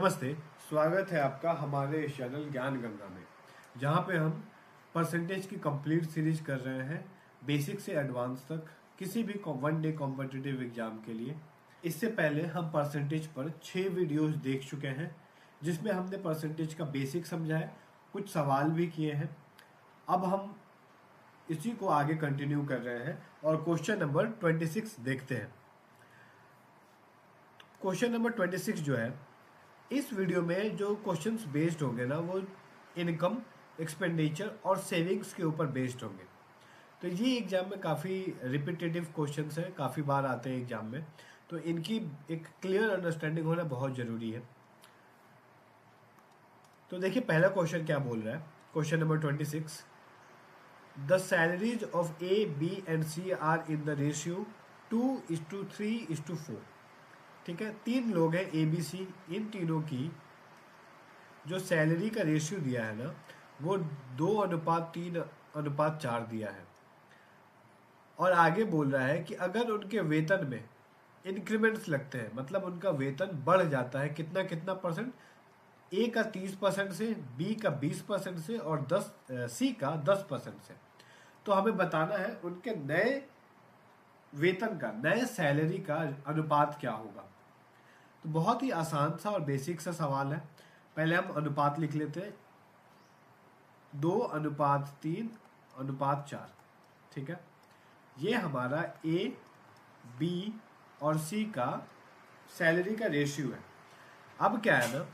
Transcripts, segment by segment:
नमस्ते। स्वागत है आपका हमारे इस चैनल ज्ञान गंगा में, जहाँ पे हम परसेंटेज की कंप्लीट सीरीज कर रहे हैं, बेसिक से एडवांस तक, किसी भी वन डे कॉम्पिटिटिव एग्जाम के लिए। इससे पहले हम परसेंटेज पर 6 वीडियोस देख चुके हैं, जिसमें हमने परसेंटेज का बेसिक समझा है, कुछ सवाल भी किए हैं। अब हम इसी को आगे कंटिन्यू कर रहे हैं और क्वेश्चन नंबर 26 देखते हैं। क्वेश्चन नंबर 26 जो है, इस वीडियो में जो क्वेश्चंस बेस्ड होंगे ना, वो इनकम, एक्सपेंडिचर और सेविंग्स के ऊपर बेस्ड होंगे। तो ये एग्जाम में काफ़ी रिपीटेटिव क्वेश्चंस हैं, काफ़ी बार आते हैं एग्जाम में, तो इनकी एक क्लियर अंडरस्टैंडिंग होना बहुत ज़रूरी है। तो देखिए पहला क्वेश्चन क्या बोल रहा है। Question number 26, the salaries of A, B and C are in the ratio 2:3:4। ठीक है, 3 लोग हैं ए बी सी, इन तीनों की जो सैलरी का रेशियो दिया है ना, वो 2:3:4 दिया है। और आगे बोल रहा है कि अगर उनके वेतन में इंक्रीमेंट्स लगते हैं, मतलब उनका वेतन बढ़ जाता है कितना कितना परसेंट, ए का 30% से, बी का 20% से और सी का 10% से। तो हमें बताना है उनके नए वेतन का, नए सैलरी का अनुपात क्या होगा। तो बहुत ही आसान सा और बेसिक सा सवाल है। पहले हम अनुपात लिख लेते हैं, 2:3:4। ठीक है, ये हमारा ए, बी और सी का सैलरी का रेशियो है। अब क्या है ना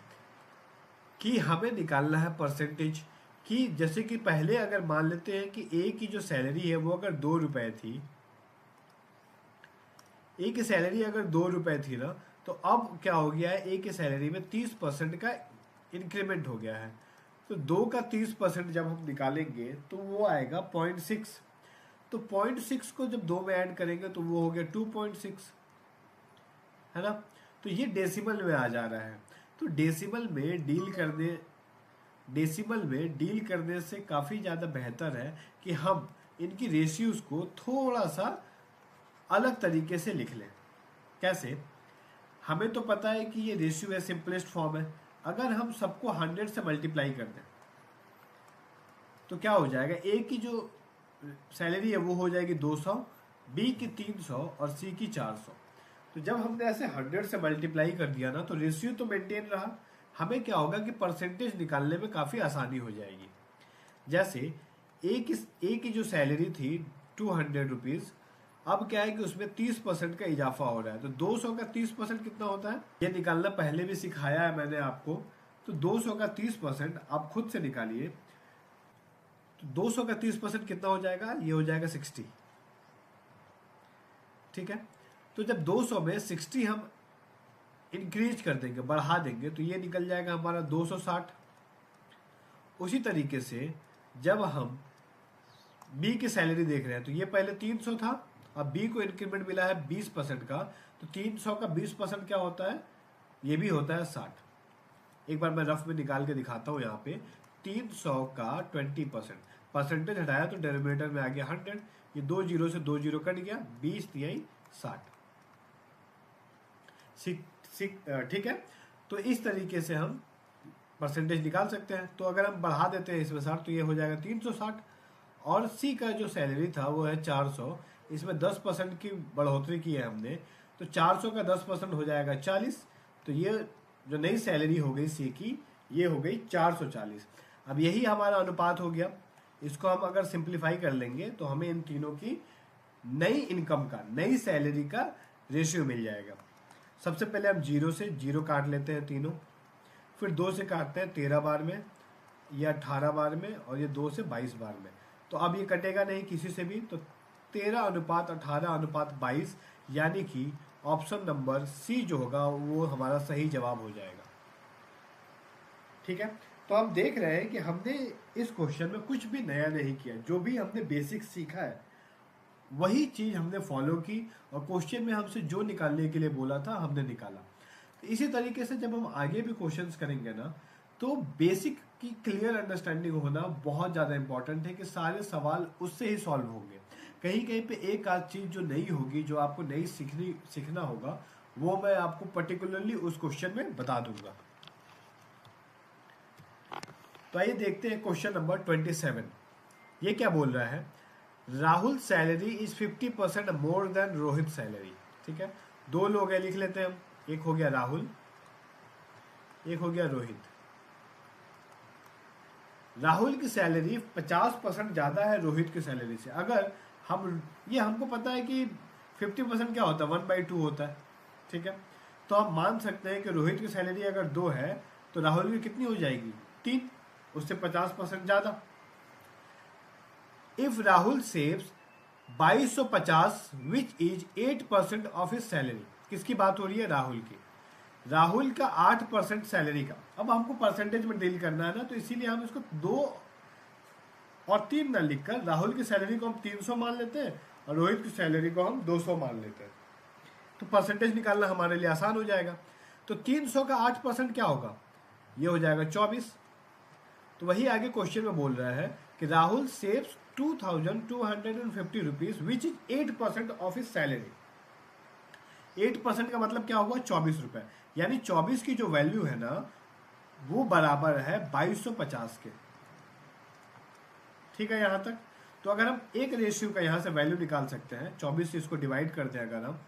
कि हमें निकालना है परसेंटेज कि जैसे कि पहले अगर मान लेते हैं कि ए की जो सैलरी है वो अगर 2 रुपए थी, ए की सैलरी अगर 2 रुपए थी ना, तो अब क्या हो गया है, ए की सैलरी में 30% का इंक्रीमेंट हो गया है। तो 2 का 30% जब हम निकालेंगे तो वो आएगा 0.6। तो 0.6 को जब 2 में ऐड करेंगे तो वो हो गया 2.6, है ना। तो ये डेसिमल में आ जा रहा है। तो डेसिमल में डील करने से काफ़ी ज़्यादा बेहतर है कि हम इनकी रेशियोज को थोड़ा सा अलग तरीके से लिख लें। कैसे? हमें तो पता है कि ये रेशियो है, सिंपलेस्ट फॉर्म है। अगर हम सबको 100 से मल्टीप्लाई कर दें तो क्या हो जाएगा, ए की जो सैलरी है वो हो जाएगी 200, बी की 300 और सी की 400। तो जब हमने ऐसे 100 से मल्टीप्लाई कर दिया ना, तो रेशियो तो मेंटेन रहा। हमें क्या होगा कि परसेंटेज निकालने में काफ़ी आसानी हो जाएगी। जैसे ए की जो सैलरी थी 200 रुपीज़, अब क्या है कि उसमें 30% का इजाफा हो रहा है। तो 200 का 30% कितना होता है, ये निकालना पहले भी सिखाया है मैंने आपको। तो 200 का 30% आप खुद से निकालिए। तो 200 का 30% कितना हो जाएगा, ये हो जाएगा 60। ठीक है, तो जब 200 में 60 हम इंक्रीज कर देंगे, बढ़ा देंगे, तो ये निकल जाएगा हमारा 260। उसी तरीके से जब हम बी की सैलरी देख रहे हैं, तो ये पहले 300 था, अब बी को इंक्रीमेंट मिला है 20% का। तो 300 का 20% क्या होता है, ये भी होता है 60। एक बार मैं रफ में निकाल के दिखाता हूँ। यहाँ पे 300 का 20%, परसेंटेज हटाया तो डेनोमिनेटर में आ गया 100। ये 2 जीरो से 2 जीरो कट गया, 20 तिहाई 60। ठीक है, तो इस तरीके से हम परसेंटेज निकाल सकते हैं। तो अगर हम बढ़ा देते हैं इसमें 60, तो ये हो जाएगा 360। और सी का जो सैलरी था वो है 400, इसमें 10% की बढ़ोतरी की है हमने, तो 400 का 10% हो जाएगा 40। तो ये जो नई सैलरी हो गई सी की, ये हो गई 440। अब यही हमारा अनुपात हो गया। इसको हम अगर सिंप्लीफाई कर लेंगे तो हमें इन तीनों की नई इनकम का, नई सैलरी का रेशियो मिल जाएगा। सबसे पहले हम 0 से 0 काट लेते हैं तीनों, फिर 2 से काटते हैं 13 बार में, या 18 बार में, और ये 2 से 22 बार में। तो अब ये कटेगा नहीं किसी से भी, तो 13:18:22, यानी कि ऑप्शन नंबर सी जो होगा वो हमारा सही जवाब हो जाएगा। ठीक है, तो हम देख रहे हैं कि हमने इस क्वेश्चन में कुछ भी नया नहीं किया। जो भी हमने बेसिक सीखा है वही चीज हमने फॉलो की, और क्वेश्चन में हमसे जो निकालने के लिए बोला था हमने निकाला। तो इसी तरीके से जब हम आगे भी क्वेश्चंस करेंगे ना, तो बेसिक की क्लियर अंडरस्टैंडिंग होना बहुत ज़्यादा इंपॉर्टेंट है कि सारे सवाल उससे ही सॉल्व होंगे। कहीं कहीं पे एक आध चीज़ जो नई होगी, जो आपको नई सीखना होगा, वो मैं आपको पर्टिकुलरली उस क्वेश्चन में बता दूंगा। तो आइए देखते हैं क्वेश्चन नंबर 27। ये क्या बोल रहा है, Rahul salary is 50% more than Rohit salary. ठीक है, दो लोग हैं, लिख लेते हैं हम। एक हो गया राहुल, एक हो गया रोहित। राहुल की सैलरी 50% ज्यादा है रोहित की सैलरी से। अगर हम, ये हमको पता है कि 50% क्या होता है, 1/2 होता है। ठीक है, तो हम मान सकते हैं कि रोहित की सैलरी अगर 2 है तो राहुल की कितनी हो जाएगी, 3, उससे 50% ज्यादा। If Rahul saves 2250 which is 8% of his salary. किसकी बात हो रही है, राहुल की। राहुल का 8% सैलरी का। अब हमको परसेंटेज में डील करना है ना, तो इसीलिए हम इसको 2 और 3 ना लिखकर राहुल की सैलरी को हम 300 मान लेते हैं और रोहित की सैलरी को हम 200 मान लेते हैं, तो परसेंटेज निकालना हमारे लिए आसान हो जाएगा। तो 300 का 8% क्या होगा, ये हो जाएगा 24। तो वही आगे क्वेश्चन में बोल रहा है कि Rahul saves 2250 rupees which is 8% of his salary. 8% का मतलब क्या हुआ, 24 रुपए। यानी 24 की जो वैल्यू है ना, वो बराबर है 2250 के। ठीक है यहां तक। तो अगर हम एक रेशियो का यहां से वैल्यू निकाल सकते हैं, 24 से इसको डिवाइड करते हैं अगर हम,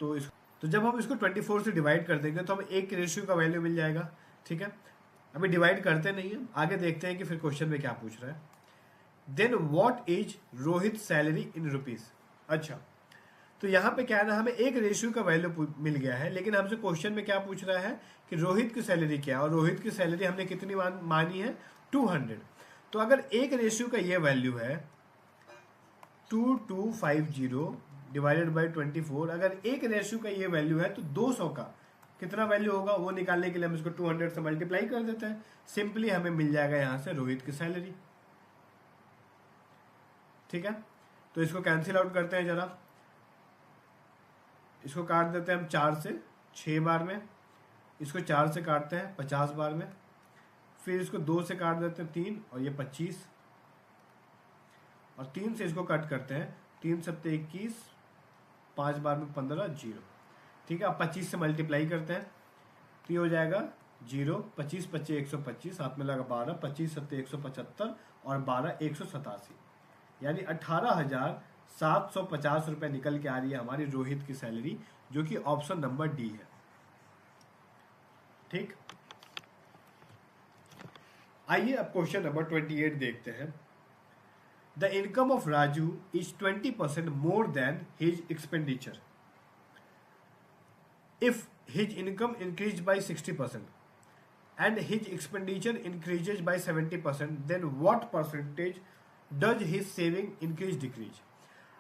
तो जब हम इसको 24 से डिवाइड कर देंगे तो हमें एक रेशियो का वैल्यू मिल जाएगा। ठीक है, अभी डिवाइड करते नहीं है, आगे देखते हैं कि फिर क्वेश्चन में क्या पूछ रहा है। Then what is Rohit salary in rupees. अच्छा, तो यहाँ पे क्या है ना, हमें एक रेशियो का वैल्यू मिल गया है, लेकिन हमसे क्वेश्चन में क्या पूछ रहा है कि रोहित की सैलरी क्या है, और रोहित की सैलरी हमने कितनी मानी है, 200। तो अगर एक रेशियो का ये वैल्यू है 2250 डिवाइडेड बाई 24, अगर एक रेशियो का ये वैल्यू है तो 200 का कितना वैल्यू होगा, वो निकालने के लिए हम इसको 200 से मल्टीप्लाई कर देते हैं। सिंपली हमें मिल जाएगा यहां से रोहित की सैलरी। ठीक है, तो इसको कैंसिल आउट करते हैं जरा, इसको काट देते हैं हम 4 से 6 बार में, इसको 4 से काटते हैं 50 बार में, फिर इसको 2 से काट देते हैं 3 और ये 25, और 3 से इसको कट करते हैं, 3 सत्ते 21, 5 बार में 15, 0। ठीक है, अब 25 से मल्टीप्लाई करते हैं तो ये हो जाएगा 0, 25 25 125, हाथ में लगा 12, 25 सत्ते 175 और 12 187, यानी 18,750 रुपए निकल के आ रही है हमारी रोहित की सैलरी, जो कि ऑप्शन नंबर डी है। ठीक, आइए अब क्वेश्चन नंबर 28 देखते हैं। The income of Raju is 20% more than his expenditure. If his income increase by 60% and his expenditure increases by 70%, then what percentage does his saving increase decrease।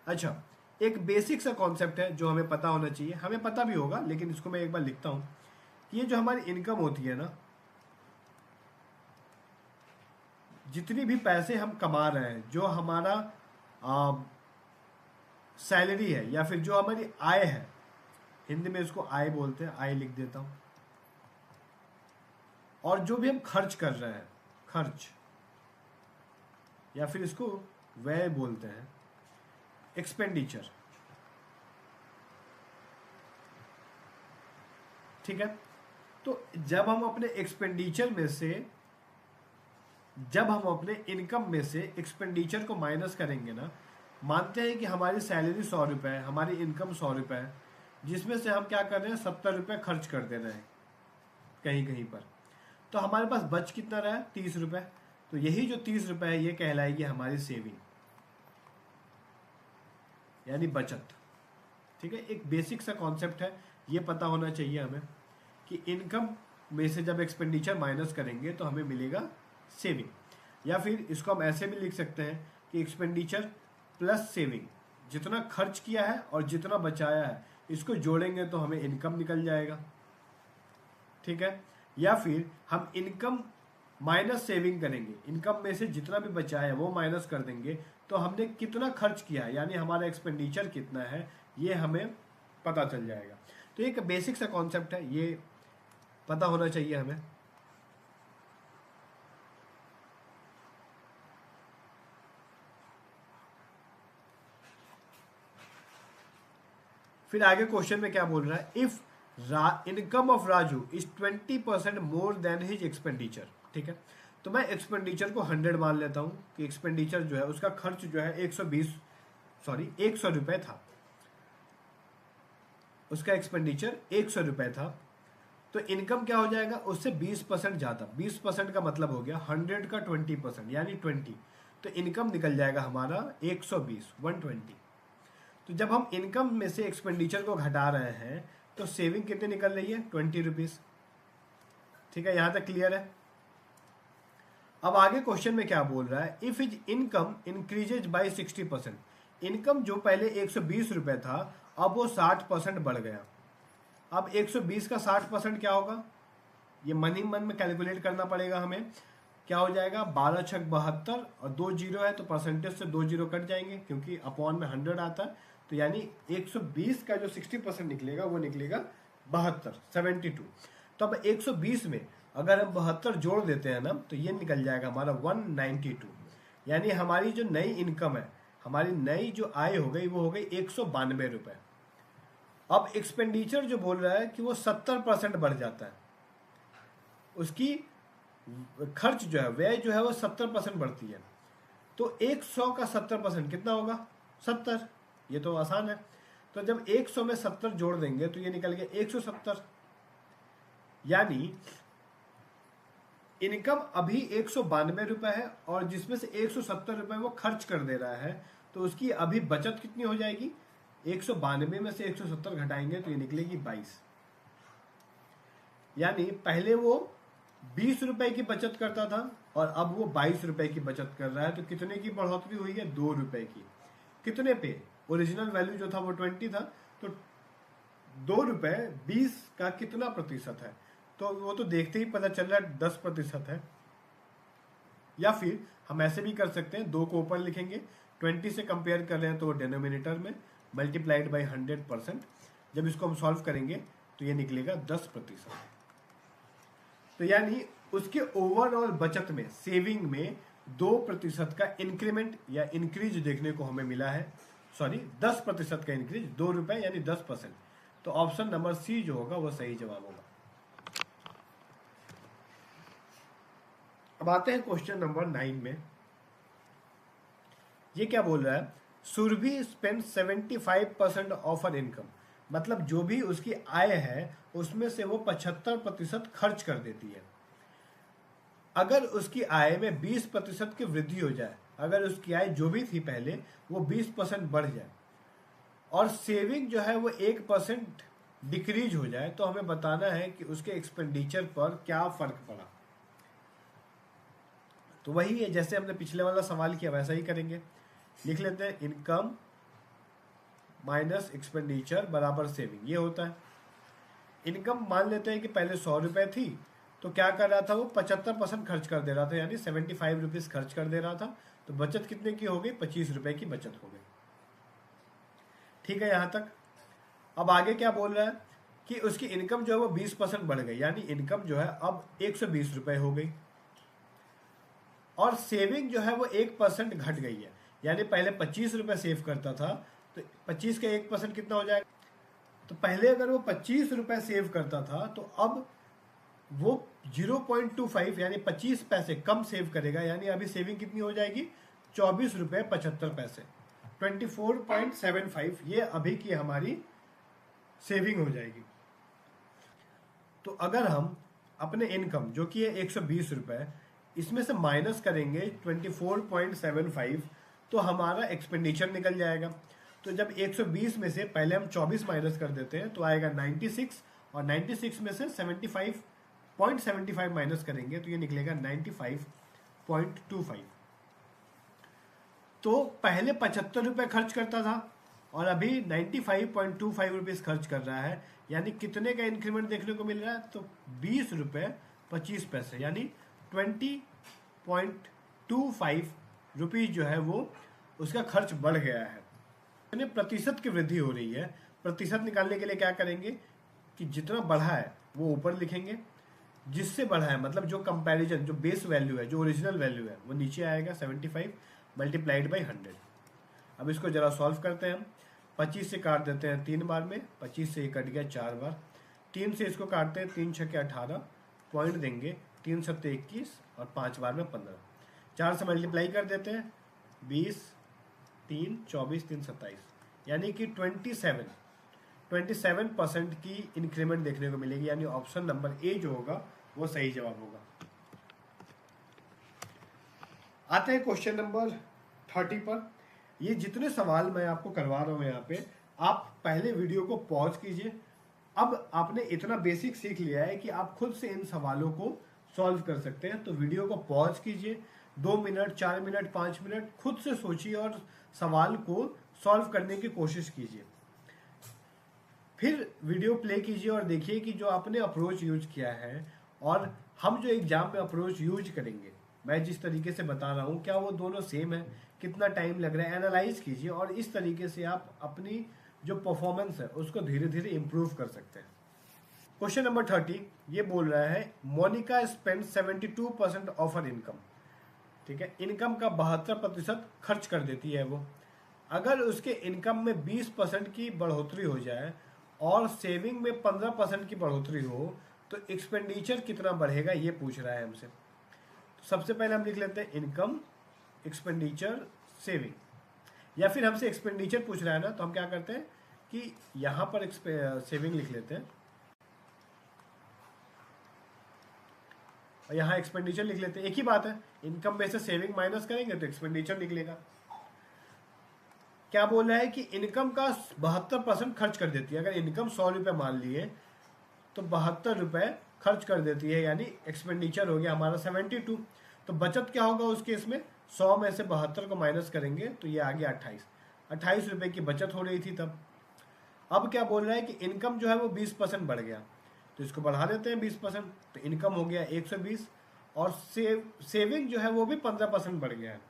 अच्छा, एक basic सा concept है जो हमें पता होना चाहिए, हमें पता भी होगा, लेकिन इसको मैं एक बार लिखता हूं। ये जो हमारी इनकम होती है ना, जितनी भी पैसे हम कमा रहे हैं, जो हमारा सैलरी है या फिर जो हमारी आय है, हिंदी में इसको आय बोलते हैं, आय लिख देता हूं, और जो भी हम खर्च कर रहे हैं, खर्च, या फिर इसको व्यय बोलते हैं, एक्सपेंडिचर। ठीक है, तो जब हम अपने एक्सपेंडिचर में से, जब हम अपने इनकम में से एक्सपेंडिचर को माइनस करेंगे ना, मानते हैं कि हमारी सैलरी 100 रुपए है, हमारी इनकम 100 रुपए है, जिसमें से हम क्या कर रहे हैं, 70 रुपए खर्च कर दे रहे हैं कहीं कहीं पर, तो हमारे पास बच कितना रहा है, 30 रुपए। तो यही जो 30 रुपए है, ये कहलाएगी हमारी सेविंग, यानी बचत। ठीक है, एक बेसिक सा कॉन्सेप्ट है, ये पता होना चाहिए हमें कि इनकम में से जब एक्सपेंडिचर माइनस करेंगे तो हमें मिलेगा सेविंग। या फिर इसको हम ऐसे भी लिख सकते हैं कि एक्सपेंडिचर प्लस सेविंग, जितना खर्च किया है और जितना बचाया है, इसको जोड़ेंगे तो हमें इनकम निकल जाएगा। ठीक है, या फिर हम इनकम माइनस सेविंग करेंगे, इनकम में से जितना भी बचा है वो माइनस कर देंगे, तो हमने कितना खर्च किया है, यानी हमारा एक्सपेंडिचर कितना है, ये हमें पता चल जाएगा। तो एक बेसिक सा कॉन्सेप्ट है, ये पता होना चाहिए हमें। फिर आगे क्वेश्चन में क्या बोल रहा है, if income of Raju is 20% more than his expenditure. ठीक है, तो मैं एक्सपेंडिचर को 100 मान लेता हूँ कि एक्सपेंडिचर जो है उसका खर्च जो है 100 रुपए था, उसका एक्सपेंडिचर 100 रुपए था। तो इनकम क्या हो जाएगा, उससे 20% ज़्यादा, 20% का मतलब हो गया 100 का 20% यानी 20, तो इनकम निकल जाएगा हमारा 120, 120। तो जब हम इनकम में से एक्सपेंडिचर को घटा रहे हैं तो सेविंग कितनी निकल रही है, 20 रुपीज़। ठीक है, यहाँ तक क्लियर है। अब आगे क्वेश्चन में क्या बोल रहा है, if is income increases by 60%, income जो पहले 120 रुपए था अब वो 60% बढ़ गया। अब 120 का 60% क्या होगा, ये मन ही मन में कैलकुलेट करना पड़ेगा हमें। क्या हो जाएगा, 12 छक 72 और 2 जीरो है तो परसेंटेज से 2 जीरो कट जाएंगे क्योंकि अपॉन में 100 आता है, तो यानी 120 का जो 60% निकलेगा वो निकलेगा 72, 72। तो अब 120 में अगर हम 72 जोड़ देते हैं ना तो ये निकल जाएगा हमारा 192, यानी हमारी जो नई इनकम है, हमारी नई जो आय हो गई वो हो गई 192 रुपए। अब एक्सपेंडिचर जो बोल रहा है कि वो 70% बढ़ जाता है, उसकी खर्च जो है, व्यय जो है वो 70% बढ़ती है। तो 100 का 70% कितना होगा, 70। ये तो आसान है। तो जब 100 में 70 जोड़ देंगे तो ये निकल गया 170, यानी इनकम अभी 192 रुपए है और जिसमें से 170 रुपए वो खर्च कर दे रहा है, तो उसकी अभी बचत कितनी हो जाएगी, 192 में से 170 घटाएंगे तो ये निकलेगी 22। यानी पहले वो 20 रुपए की बचत करता था और अब वो 22 रुपए की बचत कर रहा है। तो कितने की बढ़ोतरी हुई है, 2 रुपए की। कितने पे, ओरिजिनल वैल्यू जो था वो 20 था, तो 2 रुपए 20 का कितना प्रतिशत है, तो वो तो देखते ही पता चल रहा है 10% है। या फिर हम ऐसे भी कर सकते हैं, 2 को ऊपर लिखेंगे, 20 से कंपेयर कर रहे हैं तो वो डिनोमिनेटर में मल्टीप्लाइड बाई 100%। जब इसको हम सॉल्व करेंगे तो ये निकलेगा 10%। तो यानी उसके ओवरऑल बचत में, सेविंग में 2% का इंक्रीमेंट या इंक्रीज देखने को हमें मिला है। सॉरी, 10% का इंक्रीज, 2 रुपए यानी 10%। तो ऑप्शन नंबर सी जो होगा वो सही जवाब होगा। अब आते हैं क्वेश्चन नंबर 9 में। ये क्या बोल रहा है, Surabhi spend 75% of her income, मतलब जो भी उसकी आय है उसमें से वो 75% खर्च कर देती है। अगर उसकी आय में 20% की वृद्धि हो जाए, अगर उसकी आय जो भी थी पहले वो 20% बढ़ जाए और सेविंग जो है वो 1% डिक्रीज हो जाए, तो हमें बताना है कि उसके एक्सपेंडिचर पर क्या फर्क पड़ा। तो वही है, जैसे हमने पिछले वाला सवाल किया वैसा ही करेंगे। लिख लेते हैं, इनकम माइनस एक्सपेंडिचर बराबर सेविंग, ये होता है। इनकम मान लेते हैं कि पहले 100 रुपए थी, तो क्या कर रहा था वो 75% खर्च कर दे रहा था, यानी 75 रुपीज खर्च कर दे रहा था। तो बचत कितने की हो गई, 25 रुपए की बचत हो गई। ठीक है यहां तक। अब आगे क्या बोल रहा है कि उसकी इनकम जो है वो 20% बढ़ गई, यानी इनकम जो है अब 120 रुपए हो गई और सेविंग जो है वो 1% घट गई है, यानी पहले 25 रुपए सेव करता था तो 25 का 1% कितना हो जाएगा। तो पहले अगर वो 25 रुपए सेव करता था तो अब वो 0.25 यानी 25 पैसे कम सेव करेगा, यानी अभी सेविंग कितनी हो जाएगी, 24 रुपए 75 पैसे, 24.75, ये अभी की हमारी सेविंग हो जाएगी। तो अगर हम अपने इनकम जो कि है 120 रुपए, इसमें से माइनस करेंगे 24.75, तो हमारा एक्सपेंडिचर निकल जाएगा। तो जब 120 में से पहले हम 24 माइनस कर देते हैं तो आएगा 96, और 96 में से 75.75 माइनस करेंगे तो ये निकलेगा 95.25। तो पहले 75 रुपए खर्च करता था और अभी 95.25 रुपीज खर्च कर रहा है, यानी कितने का इंक्रीमेंट देखने को मिल रहा है, तो 20 रुपए 25 पैसे, यानी 20.25 रुपीज जो है वो उसका खर्च बढ़ गया है। यानी प्रतिशत की वृद्धि हो रही है। प्रतिशत निकालने के लिए क्या करेंगे कि जितना बढ़ा है वो ऊपर लिखेंगे, जिससे बढ़ा है मतलब जो कंपैरिजन, जो बेस वैल्यू है, जो ओरिजिनल वैल्यू है वो नीचे आएगा 75 मल्टीप्लाइड बाई 100। अब इसको जरा सॉल्व करते हैं हम। 25 से काट देते हैं 3 बार में, 25 से कट गया 4 बार, 3 से इसको काटते हैं 3 छक्के 18, पॉइंट देंगे 3 सत्ते 21 और 5 बार में 15। 4 से मल्टीप्लाई कर देते हैं, 20, 3, 24, 3, 27, यानी कि 27% की इंक्रीमेंट देखने को मिलेगी, यानी ऑप्शन नंबर ए जो होगा वो सही जवाब होगा। आते हैं क्वेश्चन नंबर 30 पर। ये जितने सवाल मैं आपको करवा रहा हूँ यहाँ पे, आप पहले वीडियो को पॉज कीजिए। अब आपने इतना बेसिक सीख लिया है कि आप खुद से इन सवालों को सॉल्व कर सकते हैं। तो वीडियो को पॉज कीजिए, 2 मिनट, 4 मिनट, 5 मिनट खुद से सोचिए और सवाल को सॉल्व करने की कोशिश कीजिए। फिर वीडियो प्ले कीजिए और देखिए कि जो आपने अप्रोच यूज किया है और हम जो एग्जाम में अप्रोच यूज करेंगे, मैं जिस तरीके से बता रहा हूँ, क्या वो दोनों सेम है, कितना टाइम लग रहा है, एनालाइज कीजिए और इस तरीके से आप अपनी जो परफॉर्मेंस है उसको धीरे धीरे इंप्रूव कर सकते हैं। क्वेश्चन नंबर 30 ये बोल रहा है Monica spend 72% of her income. ठीक है, इनकम का 72% खर्च कर देती है वो। अगर उसके इनकम में 20% की बढ़ोतरी हो जाए और सेविंग में 15% की बढ़ोतरी हो तो एक्सपेंडिचर कितना बढ़ेगा, ये पूछ रहा है हमसे। तो सबसे पहले हम लिख लेते हैं इनकम, एक्सपेंडिचर, सेविंग, या फिर हमसे एक्सपेंडिचर पूछ रहा है ना, तो हम क्या करते हैं कि यहां पर सेविंग लिख लेते हैं और यहां एक्सपेंडिचर लिख लेते हैं। एक ही बात है, इनकम में से सेविंग माइनस करेंगे तो एक्सपेंडिचर निकलेगा। क्या बोल रहा है कि इनकम का 72% खर्च कर देती है। अगर इनकम 100 रुपये मान लिए तो 72 रुपये खर्च कर देती है, यानी एक्सपेंडिचर हो गया हमारा 72। तो बचत क्या होगा उस केस में, 100 में से 72 को माइनस करेंगे तो ये आ गया 28 रुपये की बचत हो रही थी तब। अब क्या बोल रहा है कि इनकम जो है वो 20% बढ़ गया, तो इसको बढ़ा देते हैं 20%, तो इनकम हो गया 120 और सेविंग जो है वो भी 15% बढ़ गया है।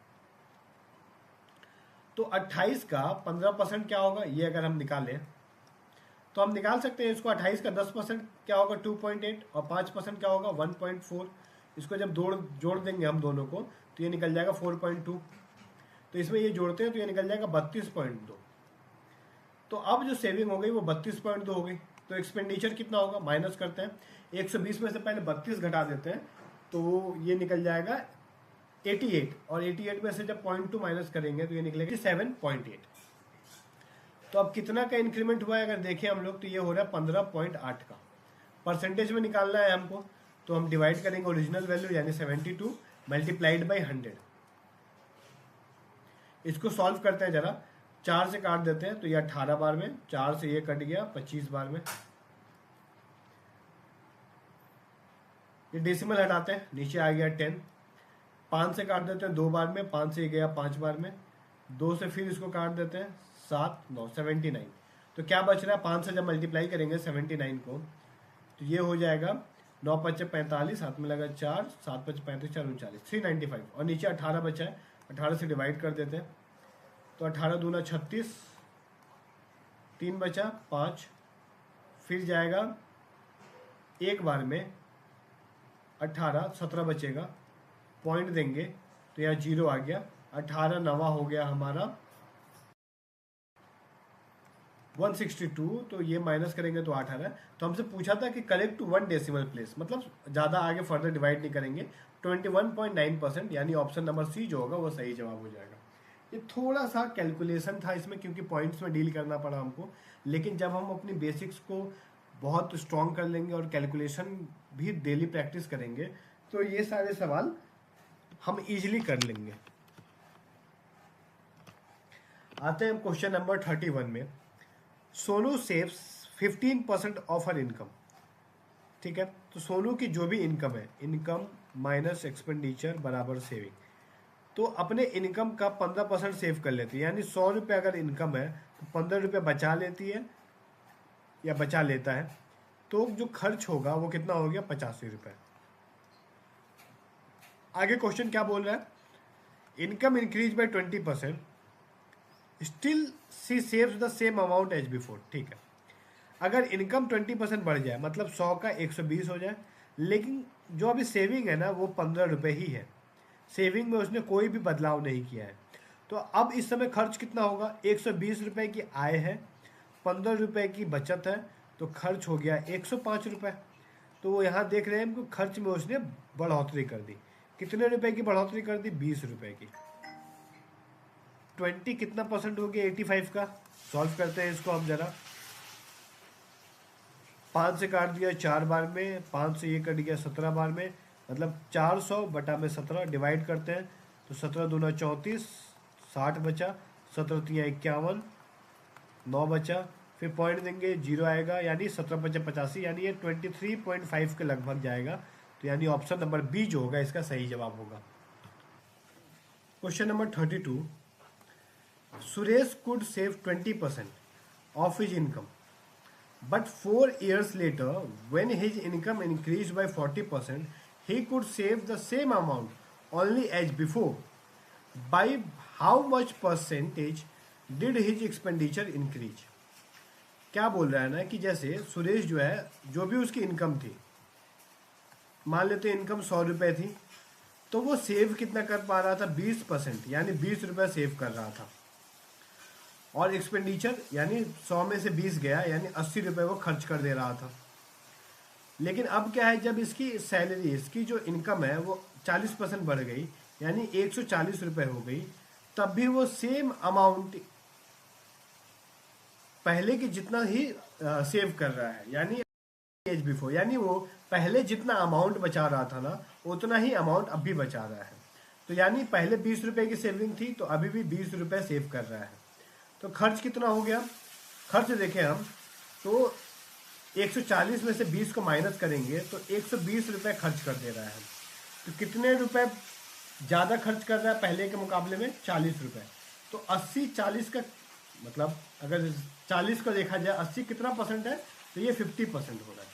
तो 28 का 15% क्या होगा, ये अगर हम निकालें तो हम निकाल सकते हैं इसको। 28 का 10% क्या होगा 2.8 और 5% क्या होगा 1.4। इसको जब जोड़ देंगे हम दोनों को तो ये निकल जाएगा 4.2। तो इसमें ये जोड़ते हैं तो ये निकल जाएगा 32.2। तो अब जो सेविंग हो गई वो 32.2 हो गई। तो एक्सपेंडिचर कितना होगा, माइनस करते हैं, 120 में से पहले 32 घटा देते हैं तो ये निकल जाएगा 88 और 88 में से जब 0.2 माइनस करेंगे तो ये निकलेगा 7.8। तो अब कितना का इंक्रीमेंट हुआ है अगर देखें हम लोग तो ये हो रहा है 15.8 का। परसेंटेज में निकालना है हमको तो हम डिवाइड करेंगे ओरिजिनल वैल्यू यानी 72 मल्टीप्लाइड बाई 100। इसको सॉल्व करते हैं जरा, 4 से काट देते हैं तो ये 18 बार में, 4 से ये कट गया 25 बार में। ये डेसिमल हटाते हैं, नीचे आ गया 10। 5 से काट देते हैं 2 बार में, 5 से ये गया 5 बार में, 2 से फिर इसको काट देते हैं 7, 9, 79। तो क्या बच रहा है, 5 से जब मल्टीप्लाई करेंगे 79 को तो ये हो जाएगा 9 5 45, हाथ में लगा 4, 7 5 35, 4 39, 395 और नीचे 18 बचा है, 18 से डिवाइड कर देते हैं तो 18 दूना 36, 3 बचा 5, फिर जाएगा एक बार में 18, 17 बचेगा, पॉइंट देंगे तो यहाँ 0 आ गया, 18 नवा हो गया हमारा 162। तो ये माइनस करेंगे तो 8 आ रहा है। तो हमसे पूछा था कि करेक्ट टू 1 डेसिमल प्लेस, मतलब ज़्यादा आगे फर्दर डिवाइड नहीं करेंगे। 21.9% यानी ऑप्शन नंबर सी जो होगा वो सही जवाब हो जाएगा। ये थोड़ा सा कैलकुलेशन था इसमें क्योंकि पॉइंट्स में डील करना पड़ा हमको, लेकिन जब हम अपनी बेसिक्स को बहुत स्ट्रॉन्ग कर लेंगे और कैलकुलेशन भी डेली प्रैक्टिस करेंगे तो ये सारे सवाल हम इजीली कर लेंगे। आते हैं क्वेश्चन नंबर 31 में। Sonu saves 15% of her income. ठीक है, तो सोनू की जो भी इनकम है, इनकम माइनस एक्सपेंडिचर बराबर सेविंग, तो अपने इनकम का 15% सेव कर लेती है। यानी 100 रुपये अगर इनकम है तो 15 रुपये बचा लेती है या बचा लेता है। तो जो खर्च होगा वो कितना हो गया 85 रुपये। आगे क्वेश्चन क्या बोल रहा है, income increase by 20%, still she saves the same amount as before. ठीक है, अगर इनकम 20% बढ़ जाए मतलब 100 का 120 हो जाए, लेकिन जो अभी सेविंग है ना वो 15 रुपये ही है, सेविंग में उसने कोई भी बदलाव नहीं किया है। तो अब इस समय खर्च कितना होगा, 120 रुपये की आय है, 15 रुपये की बचत है, तो खर्च हो गया 105 रुपये। तो यहाँ देख रहे हैं कि खर्च में उसने बढ़ोतरी कर दी। कितने रुपए की बढ़ोतरी कर दी? 20 रुपए की। 20 कितना परसेंट हो गया 85 का? सॉल्व करते हैं इसको हम जरा। 5 से काट दिया 4 बार में, 5 से ये कट गया 17 बार में, मतलब 400 बटा में 17 डिवाइड करते हैं तो 17 दूना 34, 60 बचा, 17 तिया 51, 9 बचा, फिर पॉइंट देंगे, जीरो आएगा, यानी 17 पचा 85, यानी ये 23.5 के लगभग जाएगा। तो यानी ऑप्शन नंबर बी जो होगा इसका सही जवाब होगा। Question number 32, Suresh could save 20% of his income, but 4 years later, when his income increased by 40%, he could save the same amount only as before. By how much percentage did his expenditure increase? क्या बोल रहा है ना कि जैसे सुरेश जो है, जो भी उसकी इनकम थी, मान लेते इनकम 100 रुपये थी, तो वो सेव कितना कर पा रहा था? 20%, यानी 20 रुपये सेव कर रहा था। और एक्सपेंडिचर यानी 100 में से 20 गया, यानी 80 रुपये वो खर्च कर दे रहा था। लेकिन अब क्या है, जब इसकी सैलरी, इसकी जो इनकम है वो 40% बढ़ गई, यानी 140 रुपये हो गई, तब भी वो सेम अमाउंट पहले के जितना ही सेव कर रहा है, यानी एज बिफोर, यानी वो पहले जितना अमाउंट बचा रहा था ना, उतना ही अमाउंट अब भी बचा रहा है। तो यानी पहले 20 रुपये की सेविंग थी, तो अभी भी 20 रुपये सेव कर रहा है। तो खर्च कितना हो गया? खर्च देखें हम तो 140 में से 20 को माइनस करेंगे तो 120 रुपये खर्च कर दे रहा है। तो कितने रुपए ज़्यादा खर्च कर रहा है पहले के मुकाबले में? 40 रुपये। तो 80-40 का मतलब, अगर 40 को देखा जाए, 80 कितना परसेंट है? तो ये 50% हो रहा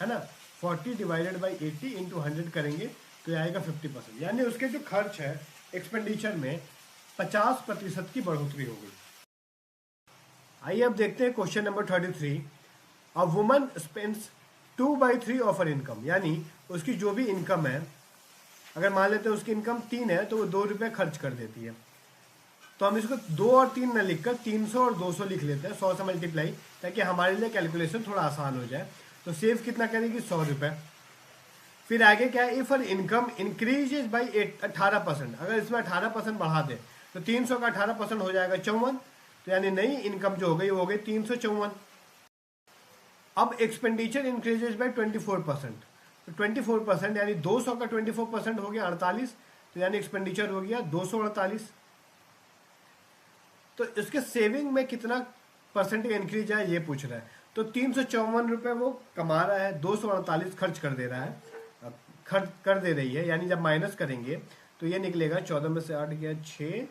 है ना। 40 डिवाइडेड बाई 80 इंटू 100 करेंगे तो ये आएगा 50%, यानी उसके जो खर्च है एक्सपेंडिचर में 50% की बढ़ोतरी हो गई। आइए अब देखते हैं question number 33। A woman spends 2/3 of her income, यानी उसकी जो भी इनकम है, अगर मान लेते हैं उसकी इनकम 3 है तो वो 2 रुपये खर्च कर देती है। तो हम इसको 2 और 3 न लिखकर 300 और 200 लिख लेते हैं, 100 से मल्टीप्लाई, ताकि हमारे लिए कैलकुलेशन थोड़ा आसान हो जाए। तो सेव कितना करेगी? 100 रुपये। फिर आगे क्या है? If her income increases by 18%, अगर इसमें 18% बढ़ा दे तो 300 का 18% हो जाएगा 54, तो यानी नई इनकम जो हो गई वो हो गई 354। अब एक्सपेंडिचर इंक्रीजेज बाई 24%, तो 24% यानी 200 का 24% हो गया 48, तो यानी एक्सपेंडिचर हो गया 248। तो इसके सेविंग में कितना परसेंटेज इंक्रीज है ये पूछ रहा है। तो 354 रुपये वो कमा रहा है, 248 खर्च कर दे रहा है, खर्च कर दे रही है, यानी जब माइनस करेंगे तो ये निकलेगा 14 में से 8 गया 6,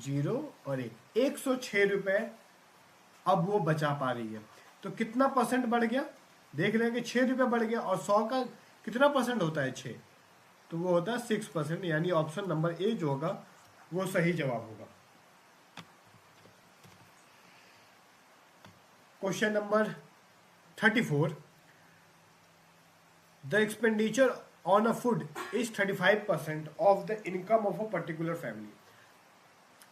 0 और 106 रुपये अब वो बचा पा रही है। तो कितना परसेंट बढ़ गया? देख रहे हैं कि 6 रुपये बढ़ गया, और 100 का कितना परसेंट होता है? 6, तो वो होता है 6%, यानी ऑप्शन नंबर ए जो होगा वो सही जवाब होगा। Question number 34, the expenditure on a food is 35% of the income of a particular family.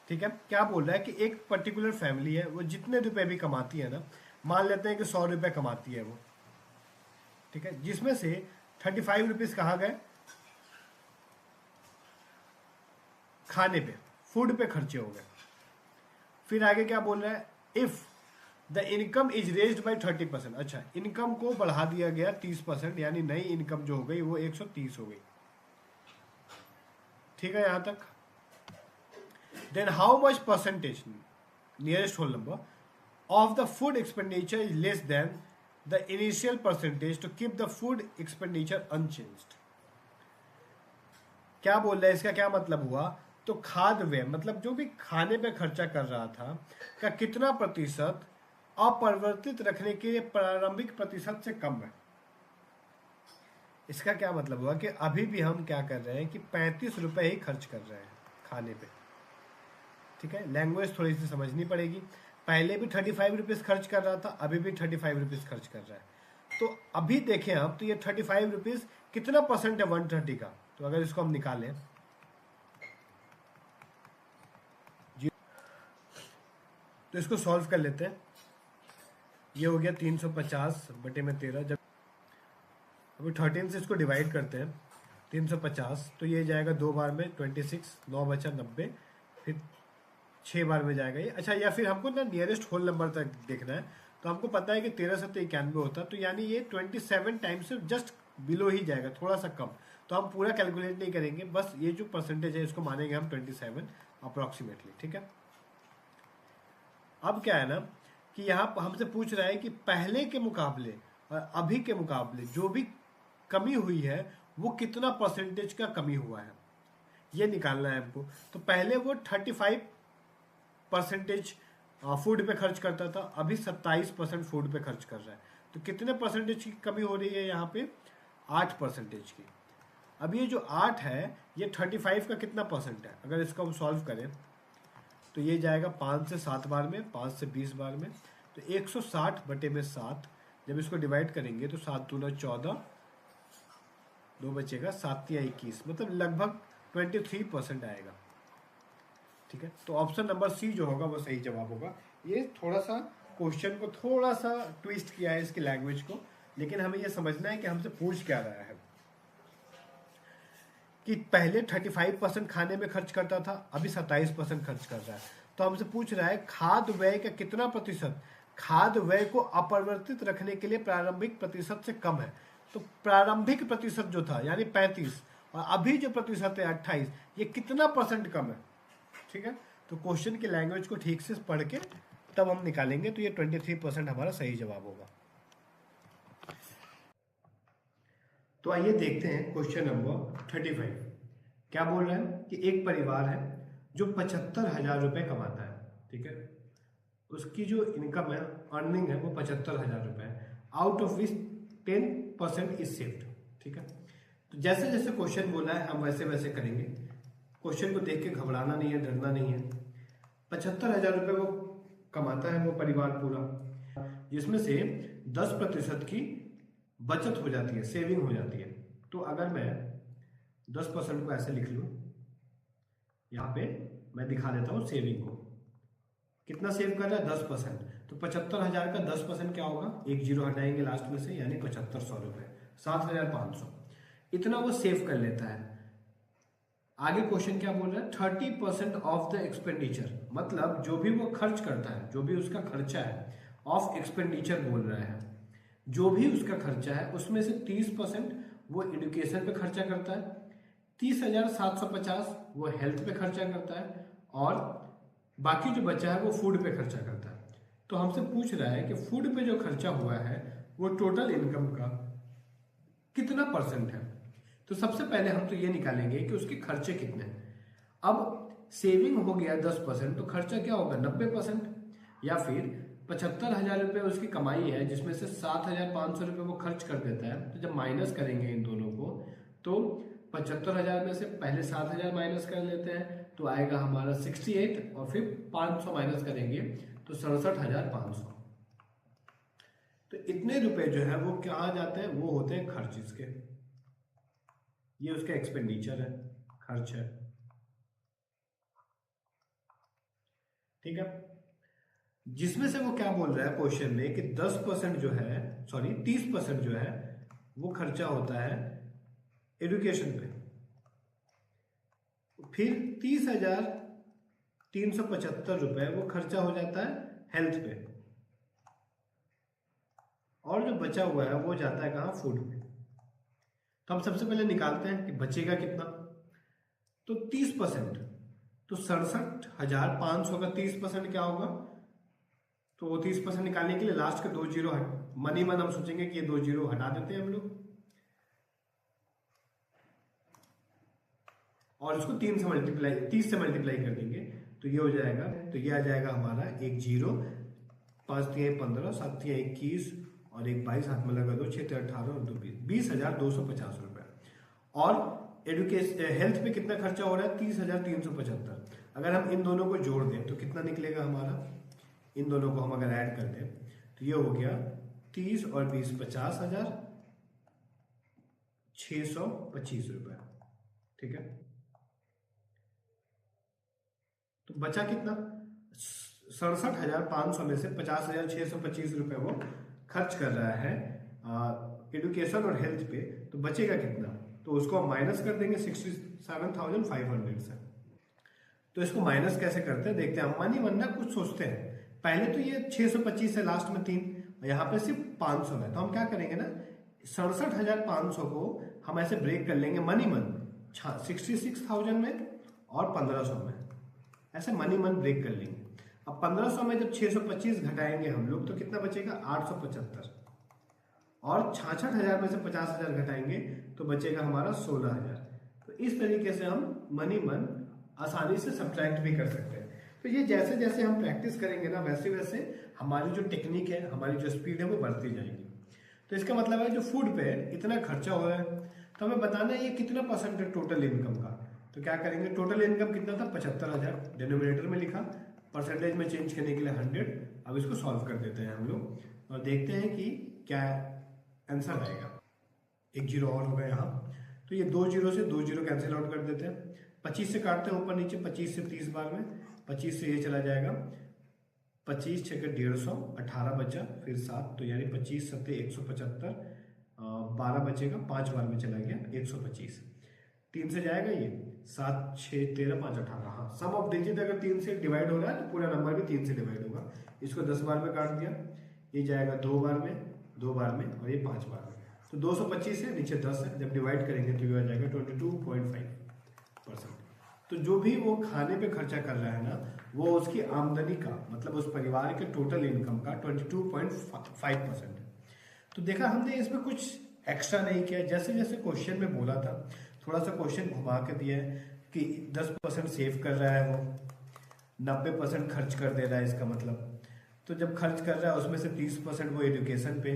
ठीक है, क्या बोल रहा है कि एक पर्टिकुलर फैमिली है, वो जितने रुपए भी कमाती है ना, मान लेते हैं कि 100 रुपये कमाती है वो, ठीक है, जिसमें से 35 रुपीज कहाँ गए? खाने पे, फूड पे खर्चे हो गए। फिर आगे क्या बोल रहा है? If the income is raised by 30%, अच्छा, इनकम को बढ़ा दिया गया 30%, यानी नई इनकम जो हो गई वो 130 हो गई। ठीक है यहां तक। Then how much percentage, nearest whole number, of the food expenditure is less than the initial percentage to keep the food expenditure unchanged. क्या बोल रहा है? इसका क्या मतलब हुआ? तो खाद्य व्यय, मतलब जो भी खाने पे खर्चा कर रहा था, का कितना प्रतिशत अपरिवर्तित रखने के लिए प्रारंभिक प्रतिशत से कम है। इसका क्या मतलब हुआ कि अभी भी हम क्या कर रहे हैं कि 35 रुपये ही खर्च कर रहे हैं खाने पे। ठीक है, लैंग्वेज थोड़ी सी समझनी पड़ेगी। पहले भी 35 रुपीज़ खर्च कर रहा था, अभी भी 35 रुपीज़ खर्च कर रहा है। तो अभी देखें हम, तो ये 35 रुपीज़ कितना परसेंट है 130 का? तो अगर इसको हम निकालें, तो इसको सॉल्व कर लेते हैं। ये हो गया 350 बटे में 13, जब अभी 13 से इसको डिवाइड करते हैं, 350, तो ये जाएगा 2 बार में 26, 9 बचा 90, फिर 6 बार में जाएगा ये। अच्छा, या फिर हमको ना नियरेस्ट होल नंबर तक देखना है, तो हमको पता है कि 13 से 91 होता है, तो यानी ये 27 टाइम्स से जस्ट बिलो ही जाएगा, थोड़ा सा कम। तो हम पूरा कैलकुलेट नहीं करेंगे, बस ये जो परसेंटेज है इसको मानेंगे हम 27 अप्रोक्सीमेटली, ठीक है। अब क्या है ना कि यहाँ हमसे पूछ रहा है कि पहले के मुकाबले और अभी के मुकाबले जो भी कमी हुई है वो कितना परसेंटेज का कमी हुआ है, ये निकालना है हमको। तो पहले वो 35% फूड पे खर्च करता था, अभी 27% फूड पे खर्च कर रहा है। तो कितने परसेंटेज की कमी हो रही है यहाँ पे? 8% की। अब ये जो 8 है ये 35 का कितना परसेंट है? अगर इसको हम सॉल्व करें तो ये जाएगा 5 से 7 बार में, 5 से 20 बार में, तो 160 बटे में 7। जब इसको डिवाइड करेंगे तो 7 दूना 14, 2 बचेगा, 7 या 21, मतलब लगभग 23% आएगा, ठीक है। तो ऑप्शन नंबर सी जो होगा वो सही जवाब होगा। ये थोड़ा सा क्वेश्चन को थोड़ा सा ट्विस्ट किया है इसकी लैंग्वेज को, लेकिन हमें ये समझना है कि हमसे पूछ क्या रहा है कि पहले 35% खाने में खर्च करता था, अभी 27% खर्च कर रहा है। तो हमसे पूछ रहा है खाद्य व्यय का कितना प्रतिशत खाद्य व्यय को अपरिवर्तित रखने के लिए प्रारंभिक प्रतिशत से कम है। तो प्रारंभिक प्रतिशत जो था यानी 35 और अभी जो प्रतिशत है 28, ये कितना परसेंट कम है, ठीक है। तो क्वेश्चन की लैंग्वेज को ठीक से पढ़ के तब हम निकालेंगे, तो ये 23% हमारा सही जवाब होगा। तो आइए देखते हैं क्वेश्चन नंबर 35। क्या बोल रहा है कि एक परिवार है जो 75,000 रुपये कमाता है, ठीक है। उसकी जो इनकम है, अर्निंग है, वो 75,000 रुपये है, out of which 10% is saved, ठीक है। तो जैसे जैसे क्वेश्चन बोला है हम वैसे वैसे करेंगे। क्वेश्चन को देख के घबराना नहीं है, डरना नहीं है। 75,000 रुपये वो कमाता है वो परिवार पूरा, जिसमें से 10% की बचत हो जाती है, सेविंग हो जाती है। तो अगर मैं 10% को ऐसे लिख लूं, यहाँ पे मैं दिखा देता हूँ सेविंग को, कितना सेव कर रहा है 10%। तो 75,000 का 10% क्या होगा, एक जीरो हटाएंगे लास्ट में से, यानी 7500 रुपये, 7,500, इतना वो सेव कर लेता है। आगे क्वेश्चन क्या बोल रहा है, 30% ऑफ द एक्सपेंडिचर, मतलब जो भी वो खर्च करता है, जो भी उसका खर्चा है, ऑफ एक्सपेंडिचर बोल रहा है, जो भी उसका खर्चा है उसमें से 30% वो एजुकेशन पे खर्चा करता है, 30,750 वो हेल्थ पे खर्चा करता है, और बाकी जो बचा है वो फूड पे खर्चा करता है। तो हमसे पूछ रहा है कि फूड पे जो खर्चा हुआ है वो टोटल इनकम का कितना परसेंट है। तो सबसे पहले हम तो ये निकालेंगे कि उसके खर्चे कितने हैं। अब सेविंग हो गया 10%, तो खर्चा क्या होगा 90%, या फिर 75,000 रुपये उसकी कमाई है जिसमें से 7,500 रुपये वो खर्च कर देता है। तो जब माइनस करेंगे इन दोनों को तो 75,000 में से पहले 7,000 माइनस कर लेते हैं तो आएगा हमारा 68, और फिर 500 माइनस करेंगे तो 67,500। तो इतने रुपए जो है वो क्या जाते हैं, वो होते हैं खर्च इसके। ये उसका एक्सपेंडिचर है, खर्च है, ठीक है। जिसमें से वो क्या बोल रहा है क्वेश्चन में कि 10% जो है, सॉरी 30% जो है वो खर्चा होता है एजुकेशन पे, फिर 30,375 रुपए वो खर्चा हो जाता है हेल्थ पे, और जो बचा हुआ है वो जाता है कहाँ, फूड पे। तो हम सबसे पहले निकालते हैं कि बचेगा कितना। तो 30%, तो 67,500 का 30% क्या होगा, तो वो 30% निकालने के लिए लास्ट के 2 जीरो मन ही मन हम सोचेंगे कि ये 2 जीरो हटा देते हैं हम लोग, और इसको 30 से मल्टीप्लाई कर देंगे तो ये हो जाएगा, तो ये आ जाएगा हमारा 1 जीरो, 5 3 15, 7 3 21, और 1 22, हाथ में लगा दो, 6 3 18 और 2 20, 20,250 रुपए। और एजुकेशन हेल्थ पे कितना खर्चा हो रहा है, 30,375। अगर हम इन दोनों को जोड़ दें तो कितना निकलेगा हमारा, इन दोनों को हम अगर ऐड कर दें तो ये हो गया 30 और 20, 50,625 रुपए, ठीक है। तो बचा कितना, 67,500 में से 50,625 रुपए वो खर्च कर रहा है एडुकेशन और हेल्थ पे, तो बचेगा कितना, तो उसको हम माइनस कर देंगे 67,500 से। तो इसको माइनस कैसे करते हैं देखते हैं। हम मनी मन ना कुछ सोचते हैं, पहले तो ये 625 है लास्ट में 3, यहाँ पे सिर्फ 500 है, तो हम क्या करेंगे ना 67,500 को हम ऐसे ब्रेक कर लेंगे मनी मन 66,000 में और 1500 में, ऐसे मनी मन ब्रेक कर लेंगे। अब 1500 में जब 625 घटाएंगे हम लोग तो कितना बचेगा 875, और 66,000 में से 50,000 घटाएंगे तो बचेगा हमारा 16,000। तो इस तरीके से हम मनी मन आसानी से सब्ट्रैक्ट भी कर सकते हैं। तो ये जैसे जैसे हम प्रैक्टिस करेंगे ना वैसे वैसे हमारी जो टेक्निक है, हमारी जो स्पीड है वो बढ़ती जाएगी। तो इसका मतलब है जो फूड पे इतना खर्चा हो रहा है तो हमें बताना है ये कितना परसेंट है टोटल इनकम का। तो क्या करेंगे, टोटल इनकम कितना था 75,000, डिनोमिनेटर में लिखा, परसेंटेज में चेंज करने के लिए 100। अब इसको सॉल्व कर देते हैं हम लोग और देखते हैं कि क्या आंसर आएगा। एक जीरो और होगा यहाँ, तो ये 2 जीरो से 2 जीरो कैंसिल आउट कर देते हैं। 25 से काटते हैं ऊपर नीचे, 25 से 30 बार में, 25 से ये चला जाएगा 25 6 150, 18 बचा, फिर 7, तो यानी 25 7 175, 12 बचेगा, 5 बार में चला गया 125। 3 से जाएगा ये 7 6 13 5 18। हाँ, सम ऑफ डिजिट अगर 3 से डिवाइड हो रहा है तो पूरा नंबर भी 3 से डिवाइड होगा। इसको 10 बार में काट दिया, ये जाएगा 2 बार में, 2 बार में और ये 5 बार में। तो 225 है, नीचे 10 है, जब डिवाइड करेंगे तो ये आ जाएगा 22.5%। तो जो भी वो खाने पे खर्चा कर रहा है ना वो उसकी आमदनी का मतलब उस परिवार के टोटल इनकम का 22.5% है। तो देखा हमने इसमें कुछ एक्स्ट्रा नहीं किया, जैसे जैसे क्वेश्चन में बोला था थोड़ा सा क्वेश्चन घुमा के दिया है कि 10% सेव कर रहा है, वो 90% खर्च कर दे रहा है इसका मतलब। तो जब खर्च कर रहा है उसमें से 30% वो एजुकेशन पे,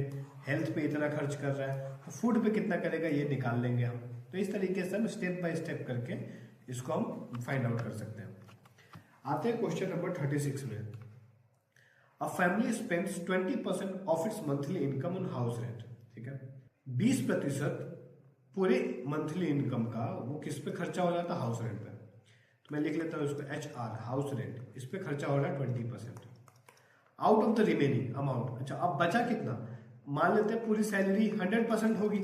हेल्थ पे इतना खर्च कर रहा है, तो फूड पे कितना करेगा ये निकाल लेंगे हम। तो इस तरीके से हम स्टेप बाय स्टेप करके इसको हम फाइंड आउट कर सकते हैं। आते हैं क्वेश्चन नंबर 36 में। A family spends 20% of its monthly income on house rent. ठीक है, 20% पूरे मंथली इनकम का वो किस पे खर्चा हो जाता है, हाउस रेंट पे। तो मैं लिख लेता हूँ इसको HR, हाउस रेंट, इस पे खर्चा हो रहा है 20%। Out of the remaining amount, अच्छा अब बचा कितना, मान लेते हैं पूरी सैलरी 100% होगी,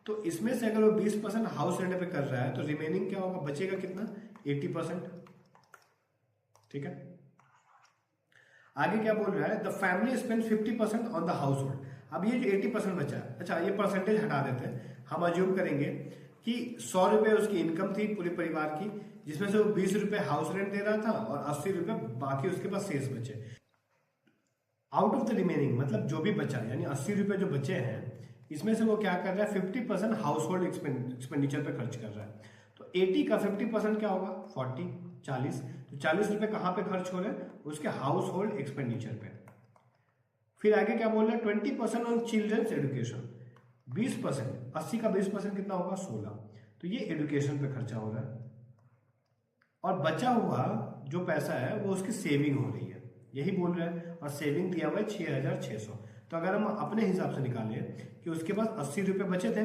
तो इसमें से अगर वो 20% हाउस रेंट पे कर रहा है तो रिमेनिंग क्या होगा, बचेगा कितना 80%। ठीक है, आगे क्या बोल रहा है, the family spend 50% on the house hold. अब ये जो 80% बचा है, अच्छा ये परसेंटेज हटा देते हैं, हम अज्यूम करेंगे कि 100 रुपए उसकी इनकम थी पूरे परिवार की, जिसमें से वो 20 रुपए हाउस रेंट दे रहा था और 80 रुपए बाकी उसके पास शेष बचे। आउट ऑफ द रिमेनिंग मतलब जो भी बचा यानी 80 रुपए जो बचे हैं इसमें से वो क्या कर रहा है 50% हाउस होल्ड एक्सपेंडिचर पे खर्च कर रहा है। तो 80 का 50% क्या होगा 40। तो 40 रुपए कहाँ पे खर्च हो रहे हैं, उसके हाउस होल्ड एक्सपेंडिचर पे। फिर आगे क्या बोल रहे हैं 20% ऑन चिल्ड्रंस एजुकेशन, 20%, 80 का 20% कितना होगा 16। तो ये एजुकेशन पे खर्चा हो रहा है। और बचा हुआ जो पैसा है वो उसकी सेविंग हो रही है, यही बोल रहे हैं। और सेविंग दिया हुआ है 6,600। तो अगर हम अपने हिसाब से निकालें कि उसके पास 80 रुपए बचे थे,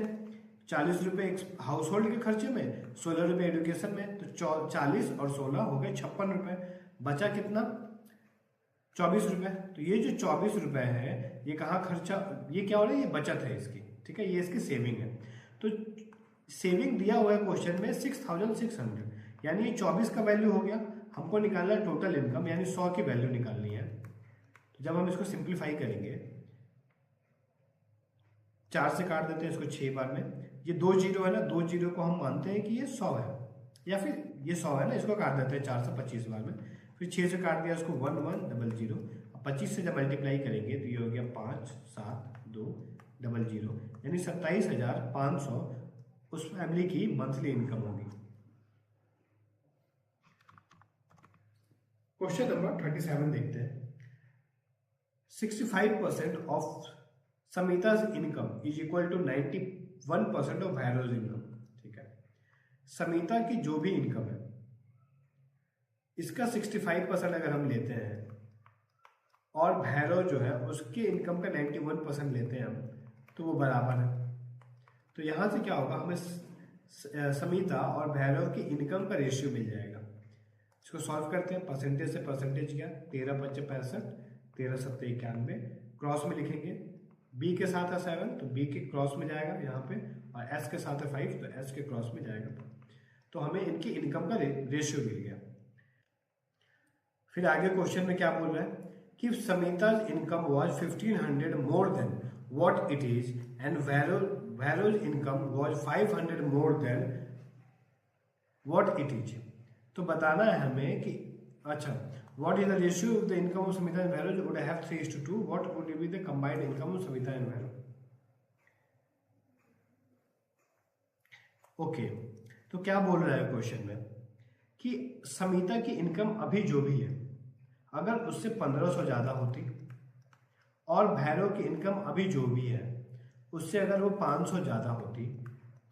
40 रुपए हाउस होल्ड के खर्चे में, 16 रुपए एजुकेशन में, तो 40 और 16 हो गए 56 रुपए। बचा कितना 24 रुपए। तो ये जो 24 रुपए है ये कहाँ खर्चा, ये क्या हो रहा है, ये बचत है इसकी। ठीक है, ये इसकी सेविंग है। तो सेविंग दिया हुआ है क्वेश्चन में 6,600, यानी ये 24 का वैल्यू हो गया। हमको निकालना है टोटल इनकम, यानी 100 की वैल्यू निकालनी है। तो जब हम इसको सिंप्लीफाई करेंगे, 4 से काट देते हैं इसको 6 बार में, ये 2 जीरो है ना, 2 जीरो को हम मानते हैं कि ये 100 है, या फिर ये 100 है ना, इसको काट देते हैं 4 से 25 बार में। फिर 6 से काट दिया इसको 1 1 0 0। 25 से जब मल्टीप्लाई करेंगे तो ये हो गया 5 7 2 0 0, यानी 27,500 उस फैमिली की मंथली इनकम होगी। क्वेश्चन नंबर 37 देखते हैं। 65% ऑफ समिता's income is equal to 91% of भैरव's इनकम। ठीक है, समिता की जो भी इनकम है इसका 65% अगर हम लेते हैं और भैरव जो है उसके इनकम का 91% लेते हैं हम, तो वो बराबर है। तो यहां से क्या होगा, हमें समिता और भैरव की इनकम का रेशियो मिल जाएगा। इसको सॉल्व करते हैं, परसेंटेज से परसेंटेज क्या, 13 × 5 = 65, 13 × 7 = 91, क्रॉस में लिखेंगे बी के साथ है 7 तो बी के क्रॉस में जाएगा यहाँ पे, और एस के साथ है 5 तो एस के क्रॉस में जाएगा। तो हमें इनकी इनकम का रेशियो मिल गया। फिर आगे क्वेश्चन में क्या बोल रहा है कि समीता's income was 1500 more than what it is and Vairo's income was 500 more than what it is। तो बताना है हमें कि अच्छा what is the ratio of the income of Samita and Vairo would have 3:2, what would be the combined income of Samita and Vairo। Okay तो क्या बोल रहा है क्वेश्चन में कि समीता की इनकम अभी जो भी है अगर उससे 1500 ज्यादा होती और भैरव की इनकम अभी जो भी है उससे अगर वो 500 ज्यादा होती,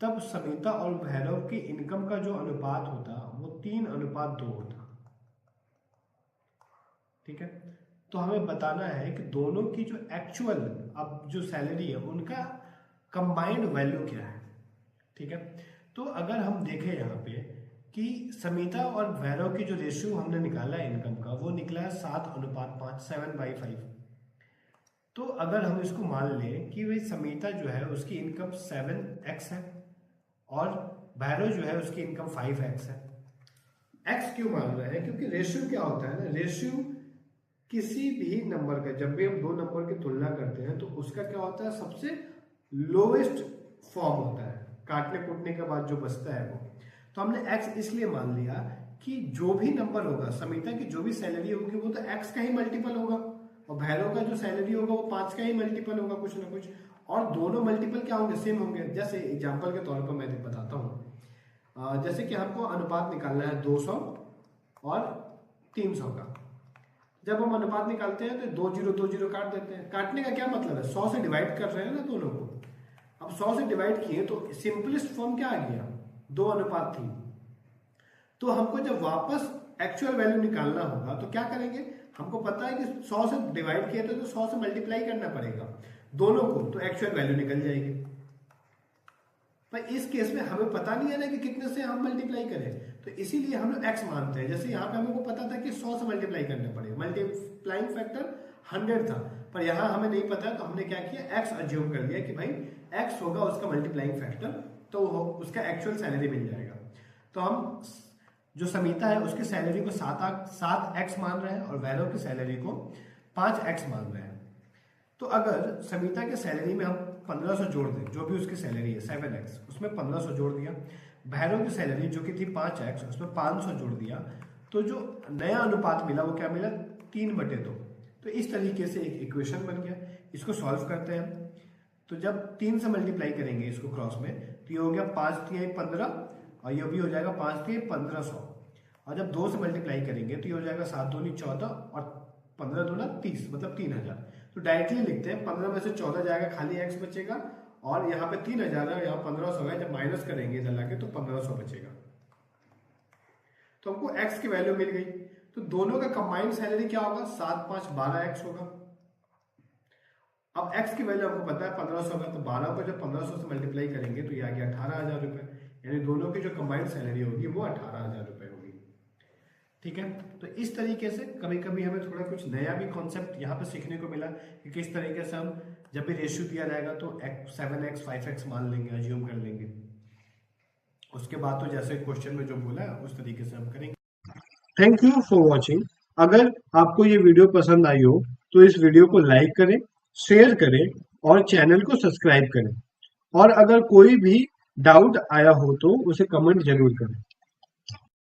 तब समीता और भैरव की इनकम का जो अनुपात होता वो 3:2 होता। ठीक है, तो हमें बताना है कि दोनों की जो एक्चुअल अब जो सैलरी है उनका कंबाइंड वैल्यू क्या है। ठीक है, तो अगर हम देखें यहाँ पे कि समीता और भैरव की जो रेशियो हमने निकाला है इनकम का वो निकला है 7:5, 7/5। तो अगर हम इसको मान लें कि भाई समीता जो है उसकी इनकम 7x है और भैरव जो है उसकी इनकम 5x है। x क्यों मान रहे हैं, क्योंकि रेशियो क्या होता है ना, रेशियो किसी भी नंबर का जब भी हम दो नंबर की तुलना करते हैं तो उसका क्या होता है, सबसे लोवेस्ट फॉर्म होता है, काटने कूटने के बाद जो बचता है वो। तो हमने x इसलिए मान लिया कि जो भी नंबर होगा, समीता की जो भी सैलरी होगी वो तो x का ही मल्टीपल होगा और भैरव का जो सैलरी होगा वो 5 का ही मल्टीपल होगा कुछ ना कुछ, और दोनों मल्टीपल क्या होंगे, सेम होंगे। जैसे एग्जांपल के तौर पर मैं बताता हूँ, जैसे कि हमको अनुपात निकालना है 200 और 300 का। जब हम अनुपात निकालते हैं तो 2 0 2 0 काट देते हैं। काटने का क्या मतलब है, 100 से डिवाइड कर रहे हैं ना दोनों को। अब 100 से डिवाइड किए तो सिंपलेस्ट फॉर्म क्या आ गया, 2:3। तो हमको जब वापस एक्चुअल वैल्यू निकालना होगा तो क्या करेंगे, हमको पता है कि 100 से डिवाइड किया तो 100 से मल्टीप्लाई करना पड़ेगा दोनों को, तो एक्चुअल वैल्यू निकल जाएगी। पर इस केस में हमें पता नहीं है ना कि कितने से हम मल्टीप्लाई करें, तो इसीलिए हम लोग x मानते हैं। जैसे यहाँ पे हमको पता था कि 100 से मल्टीप्लाई करना पड़ेगा, मल्टीप्लाइंग फैक्टर 100 था, पर यहाँ हमें नहीं पता तो हमने क्या किया, x अज्यूम कर लिया कि भाई x होगा उसका मल्टीप्लाइंग फैक्टर, तो उसका एक्चुअल सैलरी मिल जाएगा। तो हम जो समीता है उसकी सैलरी को 7x मान रहे हैं और वैरव की सैलरी को 5x मान रहे हैं। तो अगर समीता के सैलरी में हम 1500 जोड़ दें, जो भी उसकी सैलरी है 7x, उसमें 1500 जोड़ दिया, भैरव की सैलरी जो कि थी 5x उसमें 500 जोड़ दिया, तो जो नया अनुपात मिला वो क्या मिला, 3/2। तो इस तरीके से एक इक्वेशन बन गया। इसको सॉल्व करते हैं तो जब 3 से मल्टीप्लाई करेंगे इसको क्रॉस में तो ये हो गया 5×3 15 और ये भी हो जाएगा 5×3 1500, और जब 2 से मल्टीप्लाई करेंगे तो ये हो जाएगा 7×2 14 और 15×2 30, मतलब 3000। तो डायरेक्टली लिखते हैं 15 में से 14 जाएगा, खाली x बचेगा, और यहाँ पे 3000 है, यहाँ 1500 है, जब माइनस करेंगे इधर लाके तो 1500 बचेगा। तो हमको x की वैल्यू मिल गई। तो दोनों का कंबाइंड सैलरी क्या होगा, 7 5 12x होगा। अब x की वैल्यू हमको पता है 1500 का, तो 12 को जब 1500 से मल्टीप्लाई करेंगे तो ये आ गया 18,000 रुपए, यानी दोनों की जो कंबाइंड सैलरी होगी वो 18,000 रुपए होगी। ठीक है, तो इस तरीके से कभी कभी हमें थोड़ा कुछ नया भी कॉन्सेप्ट यहाँ पे सीखने को मिला कि किस तरीके से हम जब भी रेशियो दिया जाएगा तो 7x 5x मान लेंगे, अज्यूम कर लेंगे। उसके बाद तो जैसे क्वेश्चन में जो बोला है उस तरीके से हम करेंगे। Thank you for watching. अगर आपको ये वीडियो पसंद आई हो तो इस वीडियो को लाइक करें, शेयर करें और चैनल को सब्सक्राइब करें, और अगर कोई भी डाउट आया हो तो उसे कमेंट जरूर करें।